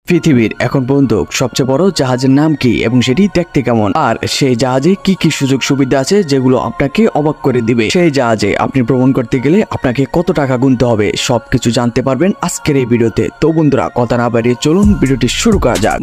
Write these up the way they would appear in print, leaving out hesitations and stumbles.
পৃথিবীর এখন পর্যন্ত সবচেয়ে বড় জাহাজের নাম কি এবং সেটি দেখতে কেমন, আর সেই জাহাজে কি কি সুযোগ সুবিধা আছে যেগুলো আপনাকে অবাক করে দিবে। সেই জাহাজে আপনি ভ্রমণ করতে গেলে আপনাকে কত টাকা গুনতে হবে সবকিছু জানতে পারবেন আজকের এই ভিডিওতে। তো বন্ধুরা, কথা না বাড়িয়ে চলুন ভিডিওটি শুরু করা যাক।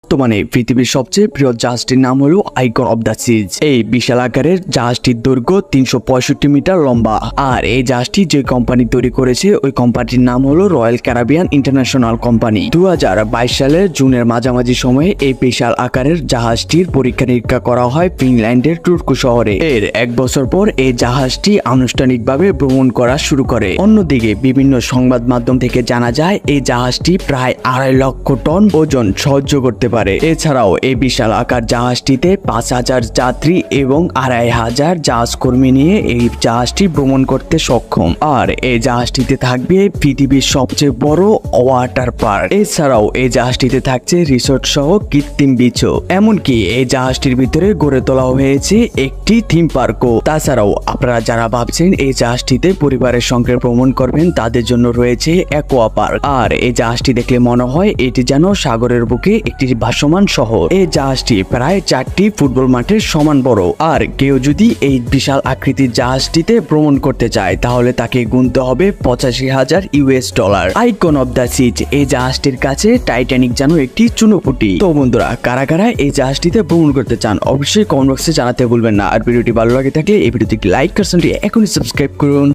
বর্তমানে পৃথিবীর সবচেয়ে প্রিয় জাহাজটির নাম হলো আইকন অব দ্য সিজ। এই বিশাল আকারের জাহাজটির দৈর্ঘ্য ৩৬৫ মিটার লম্বা, আর এই জাহাজটি যে কোম্পানি তৈরি করেছে ওই কোম্পানিটির নাম হলো রয়্যাল ক্যারিবিয়ান ইন্টারন্যাশনাল কোম্পানি। ২০২২ সালের জুনের মাঝামাঝি সময়ে এই বিশাল আকারের জাহাজটির পরীক্ষা নিরীক্ষা করা হয় ফিনল্যান্ডের টুর্কু শহরে। এর এক বছর পর এই জাহাজটি আনুষ্ঠানিকভাবে ভ্রমণ করা শুরু করে। অন্যদিকে বিভিন্ন সংবাদ মাধ্যম থেকে জানা যায় এই জাহাজটি প্রায় ২.৫ লক্ষ টন ওজন সহ্য করতে পারে। এছাড়াও এই বিশাল আকার জাহাজটিতে ৫,০০০ যাত্রী এবং ২,৫০০ জাহাজ কর্মী নিয়ে এই জাহাজটি ভ্রমণ করতে সক্ষম। আর এই জাহাজটিতে থাকবে পৃথিবীর সবচেয়ে বড় ওয়াটার পার্ক। এছাড়াও এই জাহাজটিতে থাকছে রিসোর্ট সহ কৃত্রিম বিচও। এমনকি এই জাহাজটির ভিতরে গড়ে তোলা হয়েছে একটি থিম পার্কও। তাছাড়াও আপনারা যারা ভাবছেন এই জাহাজটিতে পরিবারের সঙ্গে ভ্রমণ করবেন তাদের জন্য রয়েছে অ্যাকোয়া পার্ক। আর এই জাহাজটি দেখলে মনে হয় এটি যেন সাগরের বুকে একটি ভাসমান শহর। এই জাহাজটি প্রায় ৪টি ফুটবল মাঠের সমান বড়। আর কেউ যদি এই বিশাল আকৃতির জাহাজটিতে ভ্রমণ করতে চায় তাহলে তাকে গুনতে হবে $৮৫,০০০। আইকন অব দ্য সিজ এই জাহাজটির কাছে টাইটানিক যেন একটি চুনোপুটি। তো বন্ধুরা, কারা কারা এই জাহাজটিতে ভ্রমণ করতে চান অবশ্যই কমেন্ট বক্সে জানাতে ভুলবেন না। আর ভিডিওটি ভালো লাগে থাকলে এই ভিডিওটি লাইক করুন, এখনই সাবস্ক্রাইব করুন।